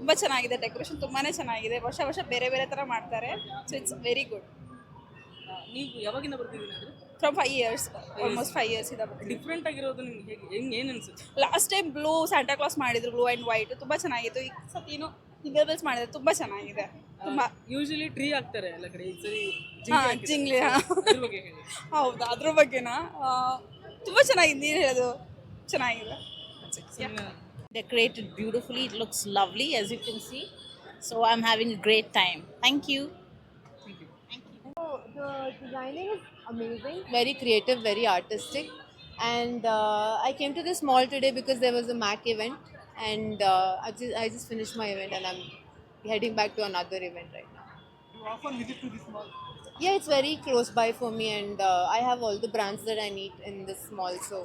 ತುಂಬ ಚೆನ್ನಾಗಿದೆ, ಡೆಕೋರೇಷನ್ ತುಂಬಾ ಚೆನ್ನಾಗಿದೆ, ವರ್ಷ ವರ್ಷ ಬೇರೆ ಬೇರೆ ಥರ ಮಾಡ್ತಾರೆ. So it's very good. ನೀವು ಯಾವಾಗಿಂದ ಬರ್ತಿದ್ದೀನಿ ಅಂದರೆ ಫ್ರಮ್ 5 years, ಆಲ್ಮೋಸ್ಟ್ 5 years ಇದೆ. ಡಿಫ್ರೆಂಟ್ ಆಗಿರೋದು ನಿಮ್ಗೆ ಹೇಗೆ ಹೆಂಗೆ ಏನು ಅನ್ಸುತ್ತೆ? Last time blue Santa class ಮಾಡಿದ್ರು, ಬ್ಲೂ ಆ್ಯಂಡ್ ವೈಟ್, ತುಂಬ ಚೆನ್ನಾಗಿತ್ತು. ಈ ಸತಿನೂ ಹಿಂಗಲ್ ಬೆಲ್ಸ್ ಮಾಡಿದ್ರೆ ತುಂಬ ಚೆನ್ನಾಗಿದೆ. ತುಂಬ ಯೂಶಲಿ ಟ್ರೀ ಹಾಕ್ತಾರೆ ಎಲ್ಲ ಕಡೆ, ಈ ಸರಿ ಜಿಂಗ್ಲಿ ಅದ್ರ ಬಗ್ಗೆ ಹೇಳಿ. ಹೌದಾ, ಅದ್ರ ಬಗ್ಗೆನಾ? ತುಂಬ ಚೆನ್ನಾಗಿದೆ, ನೀನು ಹೇಳೋದು ಚೆನ್ನಾಗಿದೆ. Decorated beautifully. It looks lovely, as you can see. So I'm having a great time. Thank you. The designing is amazing, very creative, very artistic. And I came to this mall today because there was a MAC event, and I just finished my event and I'm heading back to another event right now. You often visit to this mall? Yeah, it's very close by for me, and I have all the brands that I need in this mall. So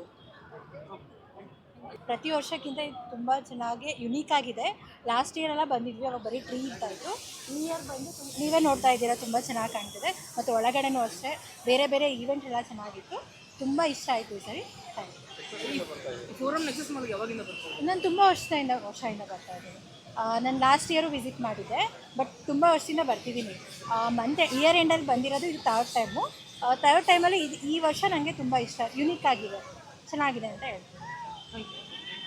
ಪ್ರತಿ ವರ್ಷಕ್ಕಿಂತ ಇದು ತುಂಬ ಚೆನ್ನಾಗಿ unique ಆಗಿದೆ. Last year ಎಲ್ಲ ಬಂದಿದ್ವಿ, ಅವಾಗ ಬರೀ ಟ್ರೀ ಇರ್ತಾ ಇತ್ತು. ಈ ಇಯರ್ ಬಂದು ನೀವೇ ನೋಡ್ತಾ ಇದ್ದೀರಾ, ತುಂಬ ಚೆನ್ನಾಗಿ ಕಾಣ್ತಿದೆ. ಮತ್ತು ಒಳಗಡೆನೂ ಅಷ್ಟೇ ಬೇರೆ ಬೇರೆ ಈವೆಂಟ್ ಎಲ್ಲ ಚೆನ್ನಾಗಿತ್ತು, ತುಂಬ ಇಷ್ಟ ಆಯಿತು ಈ ಸರಿ. ಫೋರಮ್ ನೆಕ್ಸಸ್ ಮಾಲ್ಗೆ ಯಾವಾಗಿಂದ ಬರ್ತಾರೆ? ನಾನು ತುಂಬ ವರ್ಷದಿಂದ ಬರ್ತಾ ಇದ್ದೀನಿ. ನಾನು ಲಾಸ್ಟ್ ಇಯರು ವಿಸಿಟ್ ಮಾಡಿದ್ದೆ, ಬಟ್ ತುಂಬ ವರ್ಷದಿಂದ ಬರ್ತಿದ್ದೀನಿ. ಇಯರ್ ಎಂಡಲ್ಲಿ ಬಂದಿರೋದು ಇದು ಥರ್ಡ್ ಟೈಮಲ್ಲಿ ಈ ವರ್ಷ ನನಗೆ ತುಂಬ ಇಷ್ಟ, ಯುನೀಕ್ ಆಗಿದೆ, ಚೆನ್ನಾಗಿದೆ ಅಂತ ಹೇಳ್ತೀನಿ.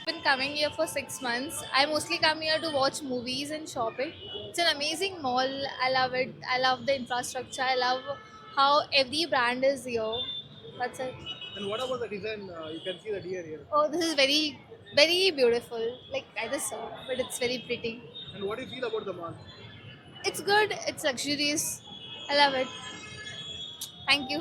Been coming here for 6 months. I mostly come here to watch movies and shopping. It's an amazing mall. I love it. I love the infrastructure. I love how every brand is here. That's it. And what about the design? You can see the deer here. Oh, this is very, very beautiful. Like I just saw, but it's very pretty. And what do you feel about the mall? It's good. It's luxurious. I love it. Thank you.